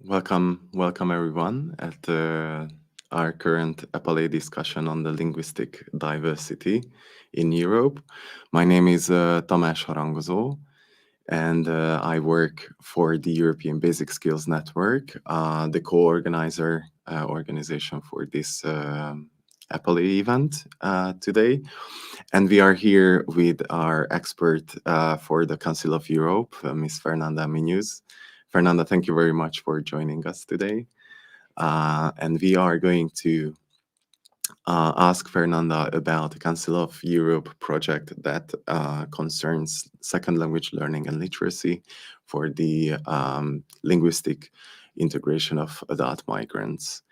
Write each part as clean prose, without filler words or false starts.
Welcome everyone at our current EPALE discussion on the linguistic diversity in Europe. My name is Tamás Harangozó, and I work for the European Basic Skills Network, the co-organizer organization for this EPALE event today. And we are here with our expert for the Council of Europe, Ms. Fernanda Minus. Fernanda, thank you very much for joining us today. And we are going to ask Fernanda about the Council of Europe project that concerns second language learning and literacy for the linguistic integration of adult migrants.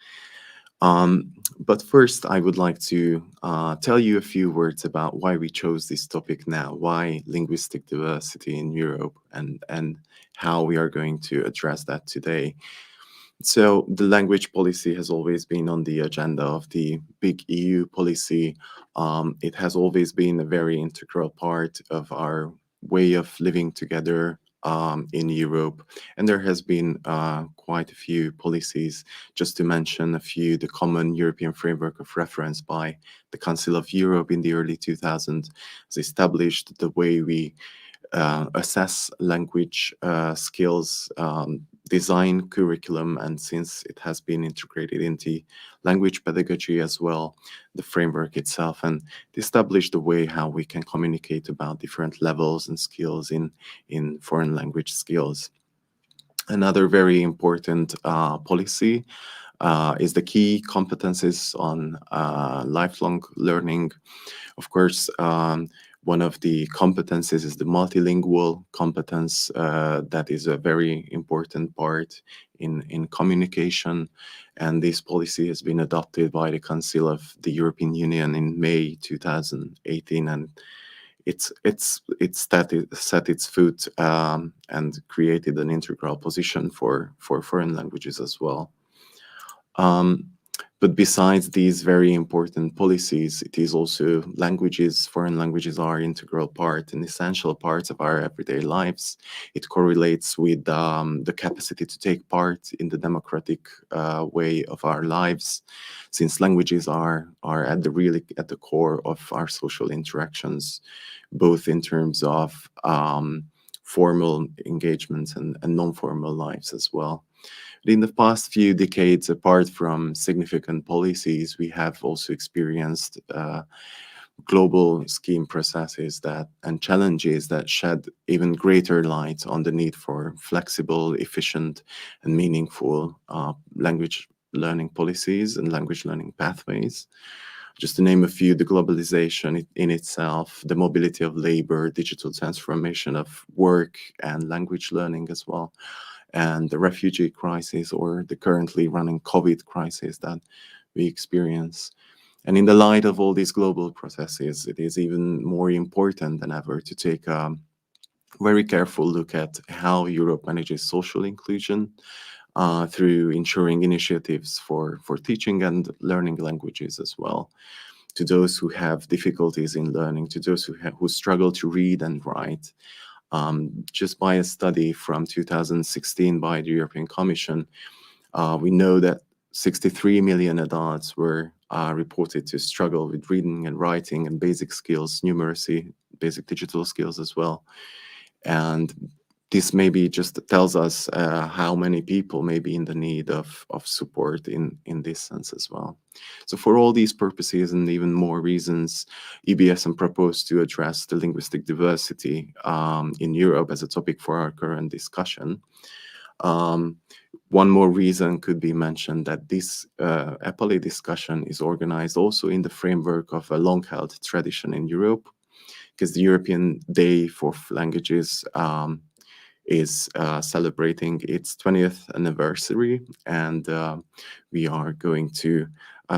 But first, I would like to tell you a few words about why we chose this topic now, why linguistic diversity in Europe, and how we are going to address that today. So the language policy has always been on the agenda of the big EU policy. It has always been a very integral part of our way of living together in Europe. And there has been quite a few policies. Just to mention a few, the Common European Framework of Reference by the Council of Europe in the early 2000s has established the way we assess language skills, design curriculum, and since it has been integrated into language pedagogy as well, the framework itself, and establish the way how we can communicate about different levels and skills in foreign language skills. Another very important policy is the key competencies on lifelong learning. Of course, one of the competencies is the multilingual competence. That is a very important part in communication. And this policy has been adopted by the Council of the European Union in May 2018. And it's set its foot and created an integral position for foreign languages as well. But besides these very important policies, it is also languages, foreign languages are integral part and essential parts of our everyday lives. It correlates with the capacity to take part in the democratic way of our lives, since languages are really at the core of our social interactions, both in terms of formal engagements and non-formal lives as well. In the past few decades, apart from significant policies, we have also experienced global scheme processes and challenges that shed even greater light on the need for flexible, efficient, and meaningful language learning policies and language learning pathways. Just to name a few, the globalization in itself, the mobility of labor, digital transformation of work and language learning as well, and the refugee crisis or the currently running COVID crisis that we experience. And in the light of all these global processes, it is even more important than ever to take a very careful look at how Europe manages social inclusion through ensuring initiatives for teaching and learning languages as well, to those who have difficulties in learning, to those who struggle to read and write. Just by a study from 2016 by the European Commission, we know that 63 million adults were reported to struggle with reading and writing and basic skills, numeracy, basic digital skills as well. And this maybe just tells us how many people may be in the need of support in this sense as well. So for all these purposes and even more reasons, EBSM proposed to address the linguistic diversity in Europe as a topic for our current discussion. One more reason could be mentioned that this EPALE discussion is organized also in the framework of a long-held tradition in Europe, because the European Day for Languages is celebrating its 20th anniversary, and we are going to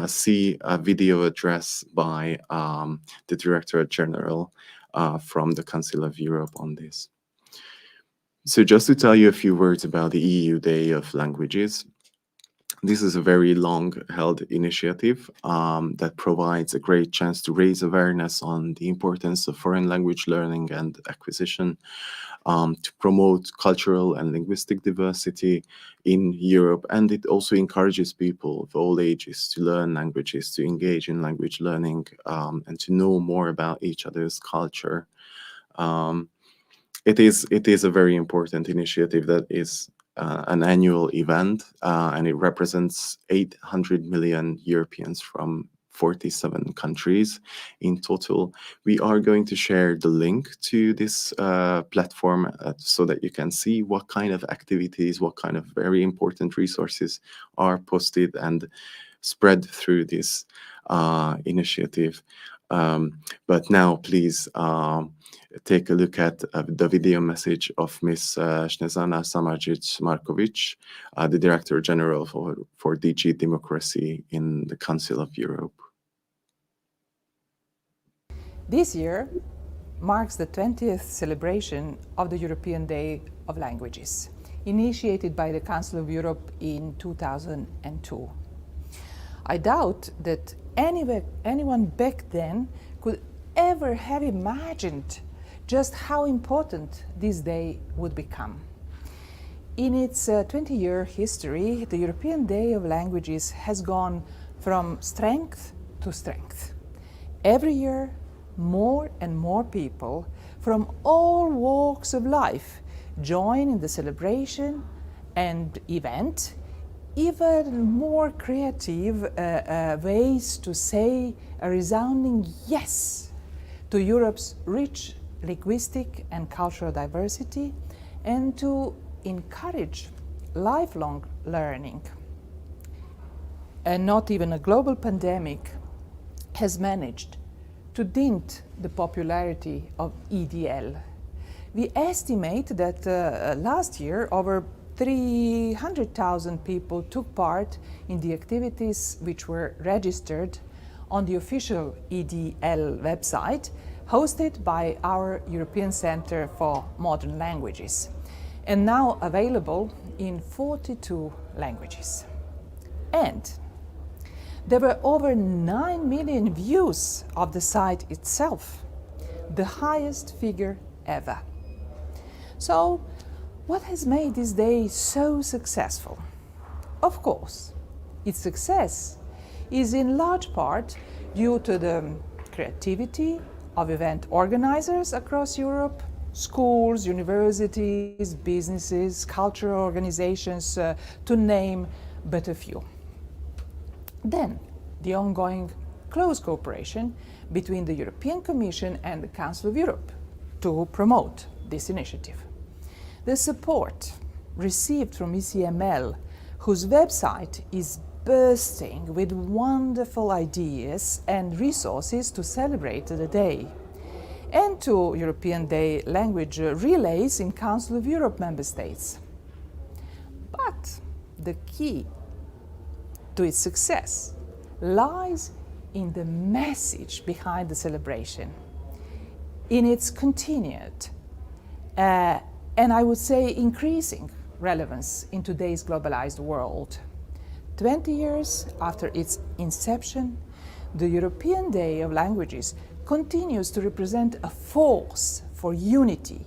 see a video address by the Director General from the Council of Europe on this. So just to tell you a few words about the EU Day of Languages, this is a very long-held initiative that provides a great chance to raise awareness on the importance of foreign language learning and acquisition. to promote cultural and linguistic diversity in Europe. And it also encourages people of all ages to learn languages, to engage in language learning, and to know more about each other's culture. It is a very important initiative that is an annual event, and it represents 800 million Europeans from 47 countries in total. We are going to share the link to this platform so that you can see what kind of activities, what kind of very important resources are posted and spread through this initiative. But now, please take a look at the video message of Ms. Snezana Samardzic-Markovic, the Director General for DG Democracy in the Council of Europe. This year marks the 20th celebration of the European Day of Languages, initiated by the Council of Europe in 2002. I doubt that anyone back then could ever have imagined just how important this day would become. In its 20-year history, the European Day of Languages has gone from strength to strength. Every year, more and more people from all walks of life join in the celebration and event, even more creative ways to say a resounding yes to Europe's rich linguistic and cultural diversity, and to encourage lifelong learning. And not even a global pandemic has managed to dent the popularity of EDL. We estimate that last year over 300,000 people took part in the activities which were registered on the official EDL website, hosted by our European Centre for Modern Languages, and now available in 42 languages. And there were over 9 million views of the site itself, the highest figure ever. So, what has made this day so successful? Of course, its success is in large part due to the creativity of event organizers across Europe, schools, universities, businesses, cultural organizations, to name but a few. Then, the ongoing close cooperation between the European Commission and the Council of Europe to promote this initiative. The support received from ECML, whose website is bursting with wonderful ideas and resources to celebrate the day, and to European Day language relays in Council of Europe member states. But the key to its success lies in the message behind the celebration, in its continued and I would say increasing relevance in today's globalized world. 20 years after its inception, the European Day of Languages continues to represent a force for unity,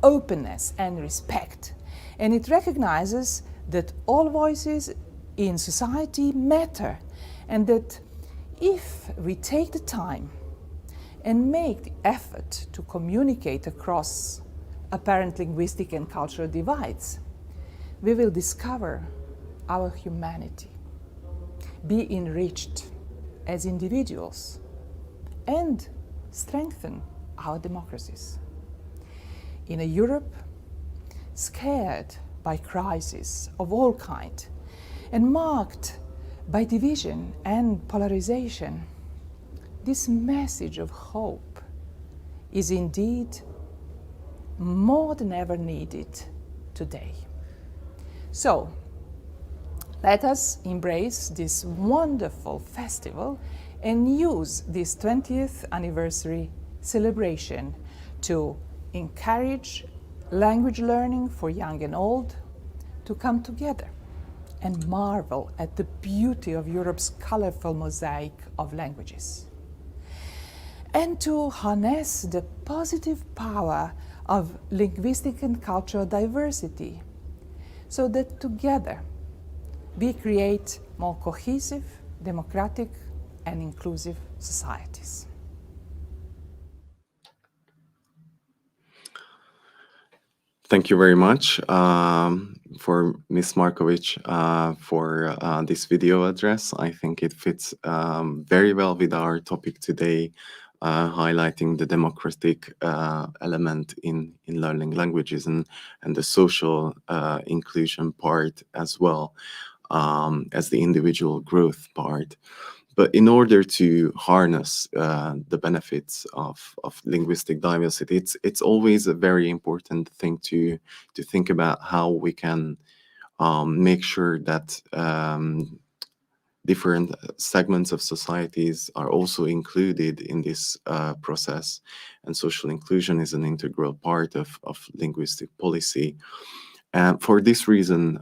openness and respect, and it recognizes that all voices in society matter, and that if we take the time and make the effort to communicate across apparent linguistic and cultural divides, we will discover our humanity, be enriched as individuals, and strengthen our democracies. In a Europe scared by crises of all kinds and marked by division and polarization, this message of hope is indeed more than ever needed today. So, let us embrace this wonderful festival and use this 20th anniversary celebration to encourage language learning for young and old, to come together and marvel at the beauty of Europe's colorful mosaic of languages, and to harness the positive power of linguistic and cultural diversity, so that together we create more cohesive, democratic, and inclusive societies. Thank you very much for Ms. Markovic for this video address. I think it fits very well with our topic today, highlighting the democratic element in learning languages and the social inclusion part as well as the individual growth part. But in order to harness the benefits of linguistic diversity, it's always a very important thing to think about how we can make sure that different segments of societies are also included in this process. And social inclusion is an integral part of linguistic policy. And for this reason,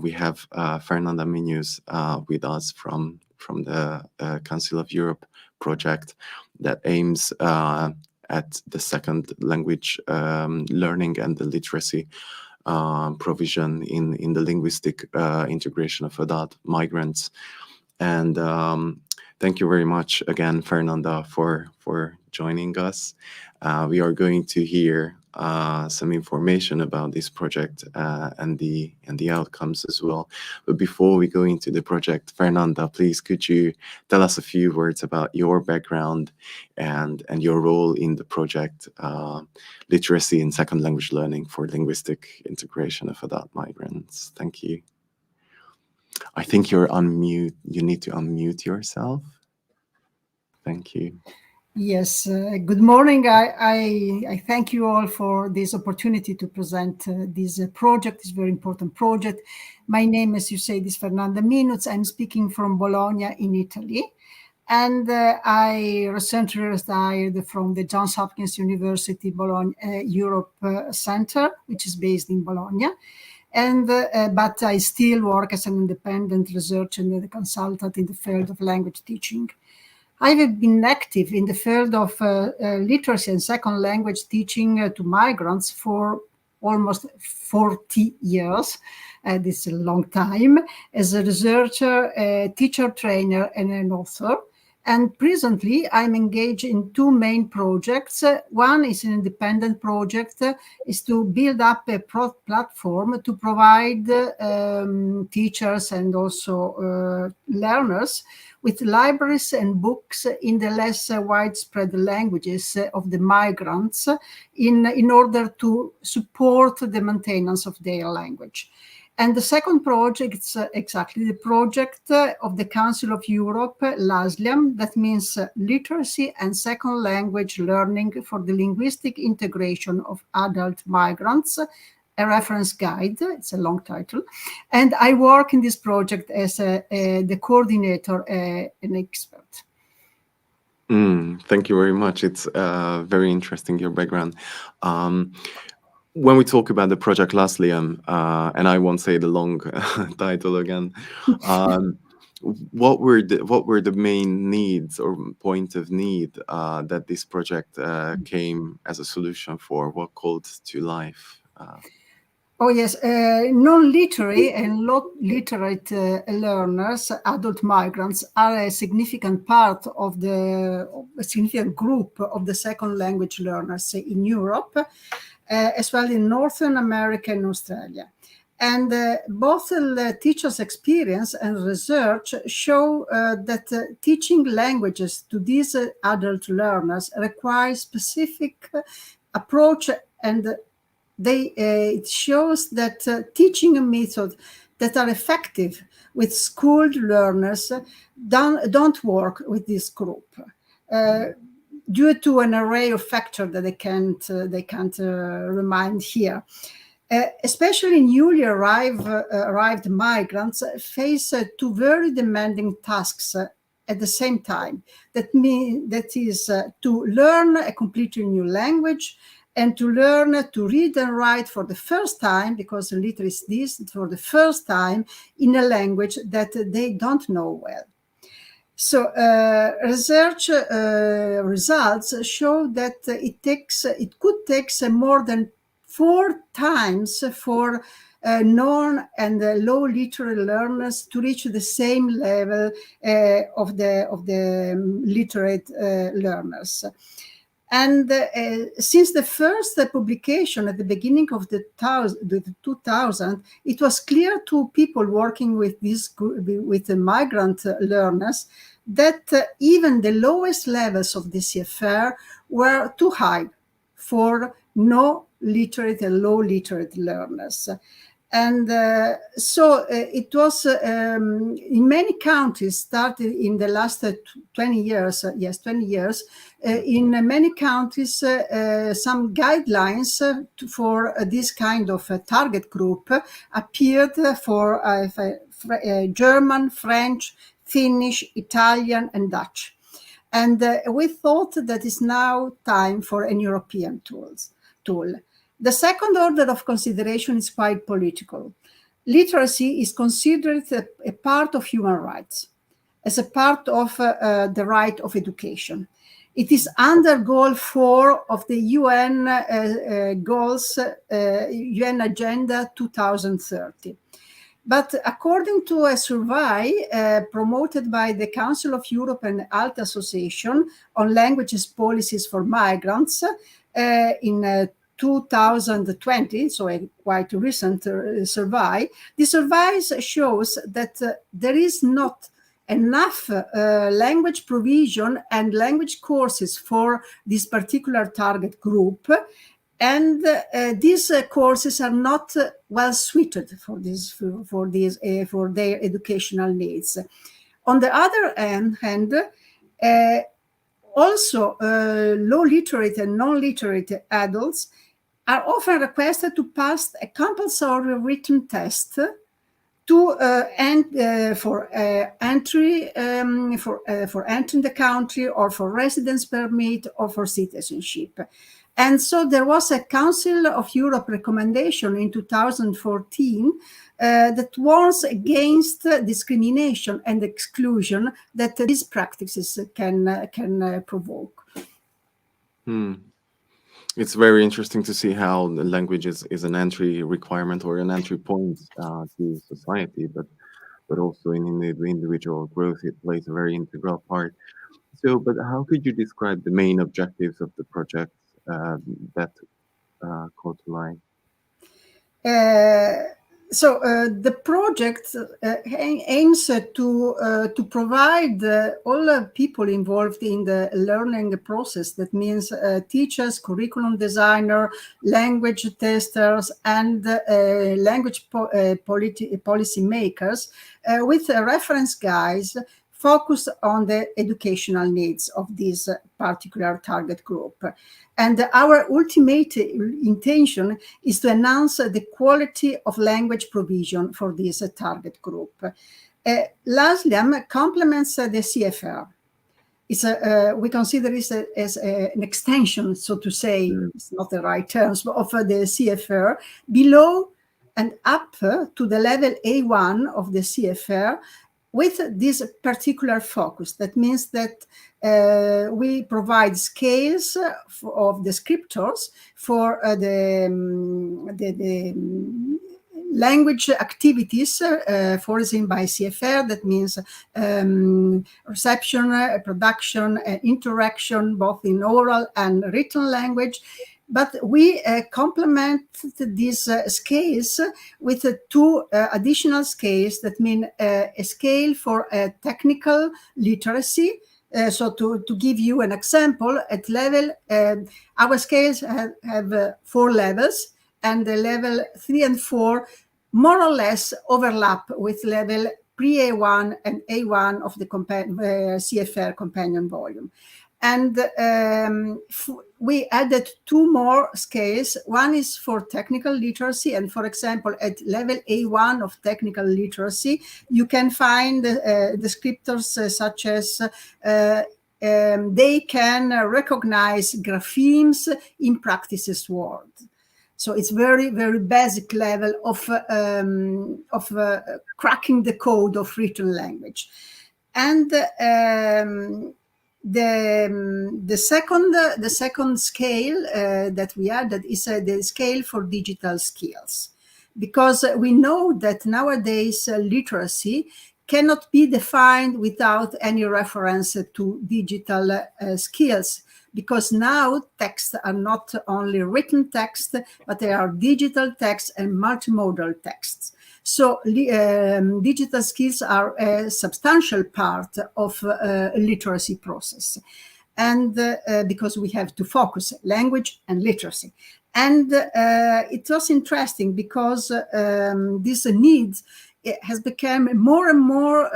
we have Fernanda Minus with us from the Council of Europe project that aims at the second language learning and the literacy provision in the linguistic integration of adult migrants. And thank you very much again, Fernanda, for joining us. We are going to hear some information about this project and the outcomes as well. But before we go into the project, Fernanda, please could you tell us a few words about your background and your role in the project Literacy in Second Language Learning for Linguistic Integration of Adult Migrants? Thank you. I think you're on mute. You need to unmute yourself. Thank you. Yes, good morning. I thank you all for this opportunity to present this project, this very important project. My name, as you say, is Fernanda Minuz. I'm speaking from Bologna in Italy. And I recently retired from the Johns Hopkins University Bologna Europe Center, which is based in Bologna. And but I still work as an independent researcher and consultant in the field of language teaching. I have been active in the field of literacy and second language teaching to migrants for almost 40 years. This is a long time as a researcher, a teacher trainer, and an author. And presently, I'm engaged in two main projects. One is an independent project, is to build up a platform to provide teachers and also learners with libraries and books in the less widespread languages of the migrants in order to support the maintenance of their language. And the second project is exactly the project of the Council of Europe, LASLIAM, that means Literacy and Second Language Learning for the Linguistic Integration of Adult Migrants, a reference guide. It's a long title. And I work in this project as the coordinator, an expert. Thank you very much. It's very interesting, your background. When we talk about the project LASLIAM, and I won't say the long title again, what were the main needs or point of need that this project came as a solution for? What called to life? Oh, yes. Non-literary and literate learners, adult migrants, are a significant part of a significant group of the second language learners in Europe, as well in Northern America and Australia. And both the teachers' experience and research show that teaching languages to these adult learners requires specific approach, and it shows that teaching a method that are effective with schooled learners don't work with this group due to an array of factors that they can't remind here. Especially newly arrived migrants face two very demanding tasks at the same time. That is to learn a completely new language and to learn to read and write for the first time, because literacy is this, for the first time in a language that they don't know well. So research results show that it could take more than 4 times for non and low literate learners to reach the same level of the literate learners. And since the first publication at the beginning of the 2000, it was clear to people working with with the migrant learners that even the lowest levels of the CFR were too high for no literate and low literate learners. And so it was in many countries, started in the last 20 years, 20 years, in many countries, some guidelines for this kind of target group appeared for German, French, Finnish, Italian, and Dutch. And we thought that it's now time for an European tool. The second order of consideration is quite political. Literacy is considered a part of human rights, as a part of the right of education. It is under Goal 4 of the UN goals, UN Agenda 2030. But according to a survey promoted by the Council of Europe and ALT Association on Languages Policies for Migrants in 2020, so a quite recent survey, the survey shows that there is not enough language provision and language courses for this particular target group, and these courses are not well suited for their educational needs. On the other hand, also low literate and non-literate adults are often requested to pass a compulsory written test to for entry for entering the country, or for residence permit, or for citizenship. And so there was a Council of Europe recommendation in 2014 that warns against discrimination and exclusion that these practices can provoke. It's very interesting to see how the language is an entry requirement or an entry point to society, but also in the individual growth, it plays a very integral part. So, but how could you describe the main objectives of the project that call to life? So the project aims to provide all people involved in the learning process. That means teachers, curriculum designer, language testers, and language policy makers with reference guides focused on the educational needs of this particular target group. And our ultimate intention is to enhance the quality of language provision for this target group. LASLAM complements the CFR. We consider this as an extension, so to say, it's not the right terms, but of the CFR, below and up to the level A1 of the CFR, with this particular focus. That means that we provide scales of descriptors for the language activities foreseen by CFR. That means reception, production, interaction, both in oral and written language. But we complement these scales with two additional scales that mean a scale for technical literacy. So to give you an example, at level, our scales have 4 levels, and the level 3 and 4 more or less overlap with level pre-A1 and A1 of the CFR companion volume. And we added 2 more scales. One is for technical literacy. And for example, at level A1 of technical literacy, you can find descriptors such as they can recognize graphemes in practices word. So it's very, very basic level of cracking the code of written language. And the second scale that we had, that is the scale for digital skills, because we know that nowadays literacy cannot be defined without any reference to digital skills, because now texts are not only written text, but they are digital text and multimodal texts. So digital skills are a substantial part of literacy process. And because we have to focus language and literacy. And it was interesting because this need has become more and more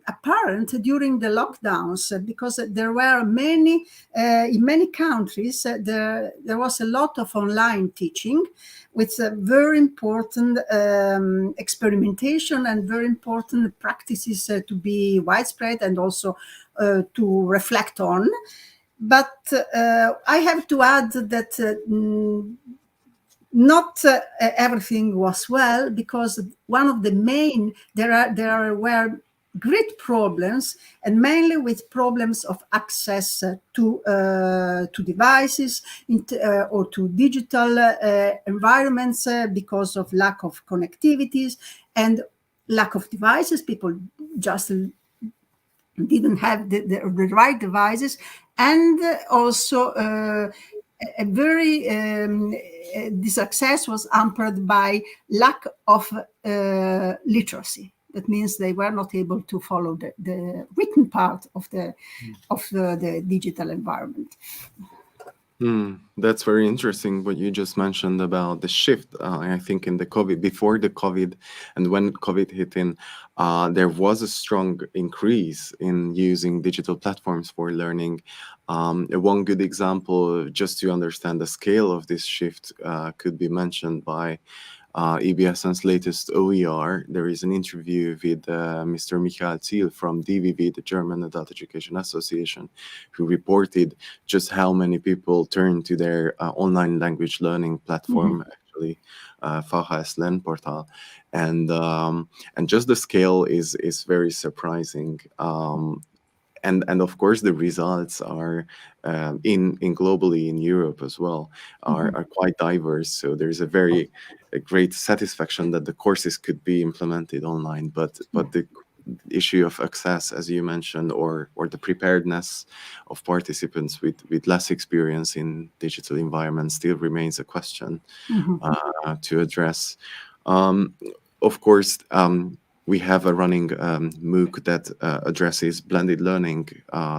apparent during the lockdowns, because there were many, in many countries, there was a lot of online teaching with very important experimentation and very important practices to be widespread and also to reflect on. But I have to add that not everything was well, because one of the main, there were great problems, and mainly with problems of access to devices or to digital environments because of lack of connectivities and lack of devices. People just didn't have the right devices, and also a very the success was hampered by lack of literacy. That means they were not able to follow the written part of the digital environment. That's very interesting what you just mentioned about the shift. I think in the COVID, before the COVID, and when COVID hit in, there was a strong increase in using digital platforms for learning. One good example, just to understand the scale of this shift, could be mentioned by EBSN's latest OER. There is an interview with Mr. Michael Thiel from DVV, the German Adult Education Association, who reported just how many people turn to their online language learning platform, actually, VHS Lernportal, and just the scale is very surprising. And of course, the results are in globally in Europe as well are quite diverse. So there's a great satisfaction that the courses could be implemented online, but the issue of access, as you mentioned, or the preparedness of participants with less experience in digital environments still remains a question to address. Of course, we have a running MOOC that addresses blended learning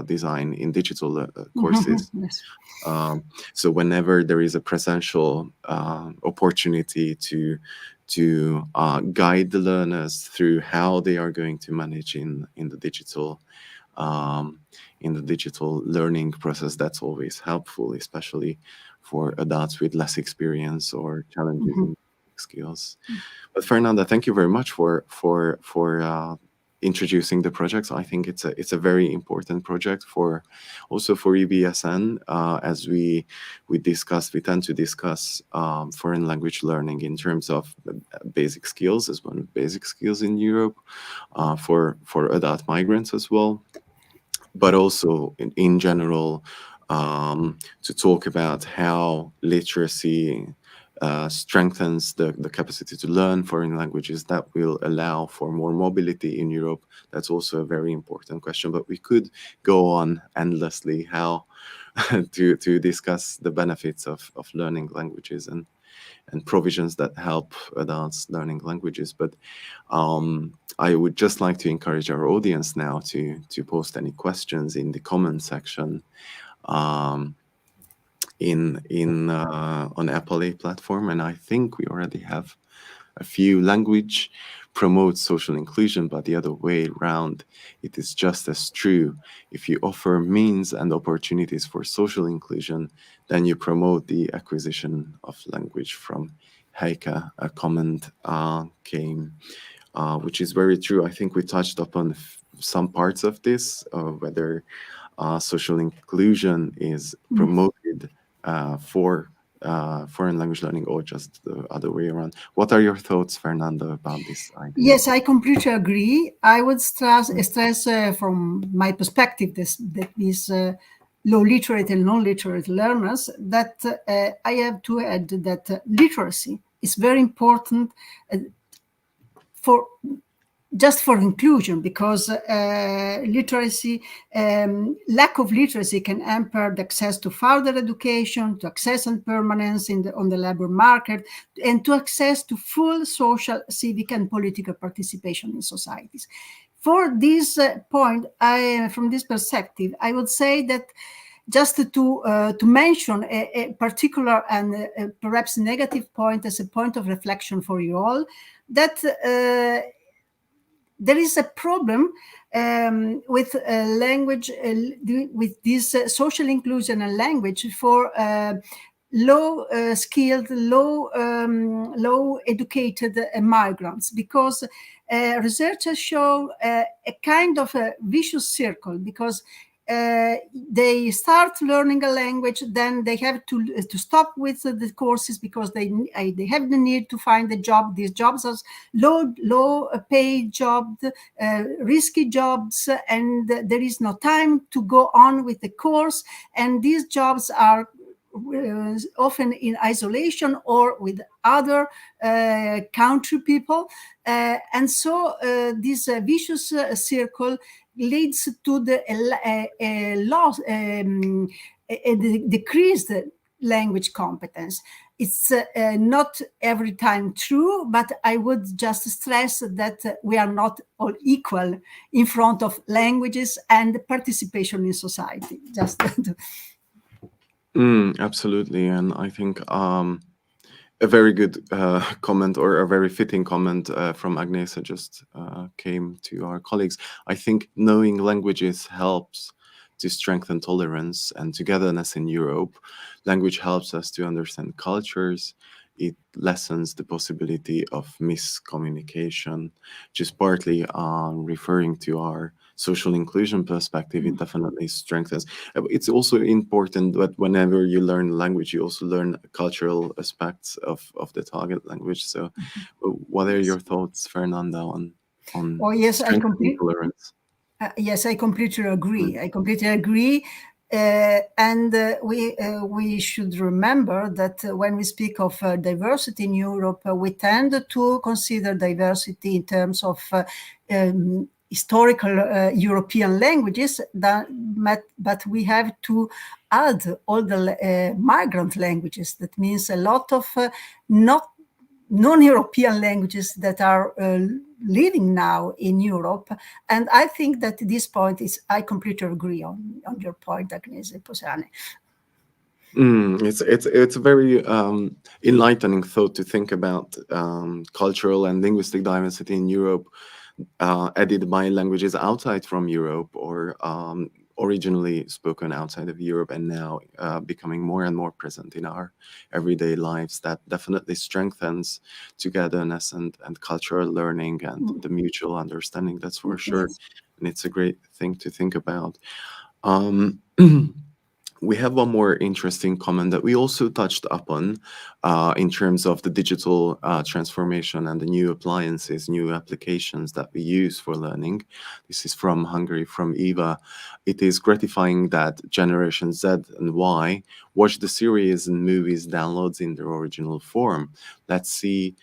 design in digital courses. Yes. So whenever there is a presential opportunity to guide the learners through how they are going to manage in the digital learning process, that's always helpful, especially for adults with less experience or challenges in skills. But Fernanda, thank you very much for introducing the project. I think it's a very important project also for EBSN, as we tend to discuss foreign language learning in terms of basic skills as one of basic skills in Europe, for adult migrants as well, but also in general to talk about how literacy strengthens the capacity to learn foreign languages that will allow for more mobility in Europe. That's also a very important question, but we could go on endlessly how to discuss the benefits of learning languages and provisions that help adults learning languages. But I would just like to encourage our audience now to post any questions in the comment section on EPALE platform, and I think we already have a few. Language promotes social inclusion, but the other way around, it is just as true. If you offer means and opportunities for social inclusion, then you promote the acquisition of language. From Heike, a comment came, which is very true. I think we touched upon some parts of this, whether social inclusion is promoted for foreign language learning, or just the other way around. What are your thoughts, Fernando, about this idea? Yes, I completely agree. I would stress from my perspective that these low literate and non-literate learners, that I have to add that literacy is very important for just for inclusion, because literacy, lack of literacy can hamper the access to further education, to access and permanence on the labor market, and to access to full social, civic, and political participation in societies. For this point, from this perspective, I would say that just to mention a particular and perhaps negative point as a point of reflection for you all, that there is a problem with language, with this social inclusion and language for low skilled, low educated migrants, because researchers show a kind of a vicious circle, because they start learning a language, then they have to stop with the courses because they have the need to find a job. These jobs are low paid jobs, risky jobs, and there is no time to go on with the course. And these jobs are often in isolation or with other country people, and so this vicious circle leads to the loss, decreased language competence. It's not every time true, but I would just stress that we are not all equal in front of languages and participation in society. Just Absolutely, and I think a very good comment, or a very fitting comment from Agnesa just came to our colleagues. I think knowing languages helps to strengthen tolerance and togetherness in Europe. Language helps us to understand cultures. It lessens the possibility of miscommunication. Just partly referring to our social inclusion perspective, it definitely strengthens. It's also important that whenever you learn language, you also learn cultural aspects of the target language. So what are your thoughts, Fernanda, on yes, strengthening tolerance? Yes, I completely agree. I completely agree. And we should remember that when we speak of diversity in Europe, we tend to consider diversity in terms of historical European languages, but we have to add all the migrant languages. That means a lot of not non-European languages that are living now in Europe. And I think that this point is, I completely agree on your point, Agnese Posani. It's a very enlightening thought to think about cultural and linguistic diversity in Europe, added by languages outside from Europe, or originally spoken outside of Europe, and now becoming more and more present in our everyday lives. That definitely strengthens togetherness and cultural learning and the mutual understanding, that's for sure. And it's a great thing to think about. We have one more interesting comment that we also touched upon in terms of the digital transformation and the new appliances, new applications that we use for learning. This is from Hungary, from Eva. It is gratifying that Generation Z and Y watch the series and movies downloads in their original form. Let's see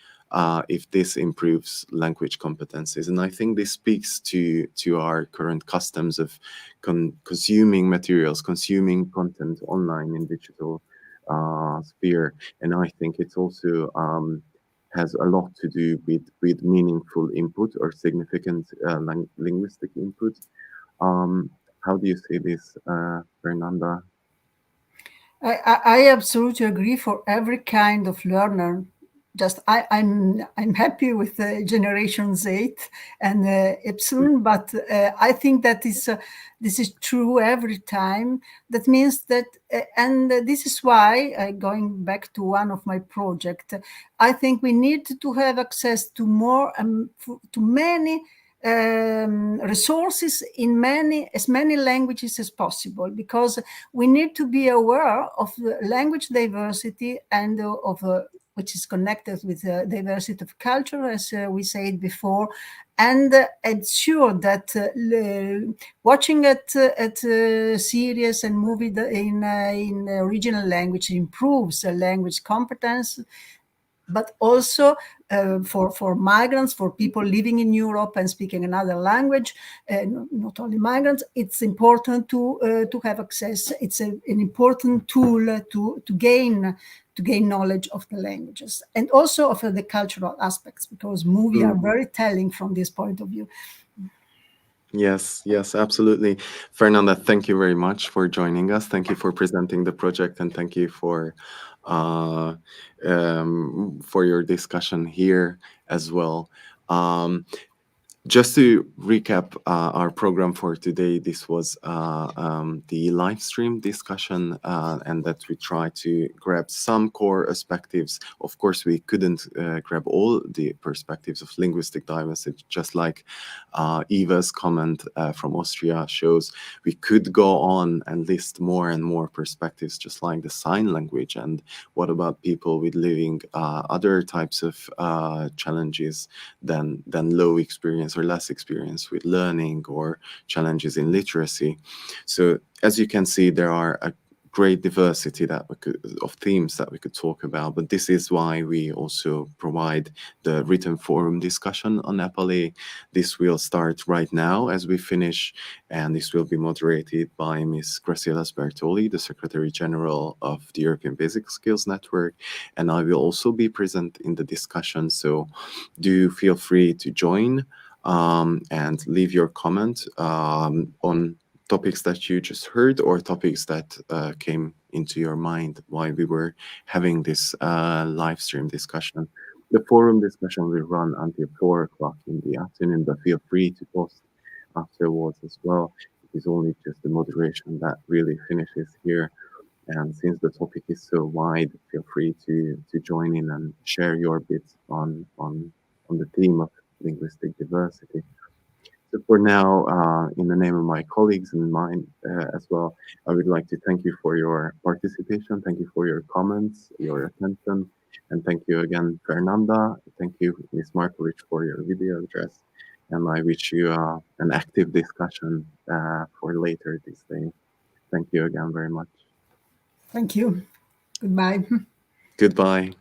if this improves language competencies. And I think this speaks to our current customs of consuming materials, consuming content online in digital sphere. And I think it's also has a lot to do with meaningful input or significant linguistic input. How do you see this, Fernanda? I absolutely agree. For every kind of learner, just I'm happy with Generation Z and Epsilon, but I think that this is true every time. That means that, and this is why, going back to one of my projects, I think we need to have access to more, to many resources in as many languages as possible, because we need to be aware of the language diversity and of which is connected with the diversity of culture, as we said before, and ensure that watching at series and movie in original language improves language competence, but also for migrants, for people living in Europe and speaking another language, not only migrants, it's important to have access. It's an important tool to gain knowledge of the languages and also of the cultural aspects, because movies are very telling from this point of view. Yes, absolutely. Fernanda, thank you very much for joining us. Thank you for presenting the project, and thank you for your discussion here as well. Just to recap our program for today, this was the live stream discussion, and that we try to grab some core perspectives. Of course, we couldn't grab all the perspectives of linguistic diversity, just like Eva's comment from Austria shows. We could go on and list more and more perspectives, just like the sign language. And what about people with living other types of challenges than low experience or less experience with learning, or challenges in literacy? So as you can see, there are a great diversity of themes that we could talk about, but this is why we also provide the written forum discussion on EPALE. This will start right now as we finish, and this will be moderated by Ms. Graciela Sbertoli, the Secretary General of the European Basic Skills Network, and I will also be present in the discussion, so do feel free to join and leave your comment on topics that you just heard, or topics that came into your mind while we were having this live stream discussion. The forum discussion will run until 4 o'clock in the afternoon, but feel free to post afterwards as well. It is only just the moderation that really finishes here. And since the topic is so wide, feel free to join in and share your bits on the theme of linguistic diversity. So for now, in the name of my colleagues and mine as well, I would like to thank you for your participation. Thank you for your comments, your attention. And thank you again, Fernanda. Thank you, Ms. Markovic, for your video address. And I wish you an active discussion for later this day. Thank you again very much. Thank you. Goodbye. Goodbye.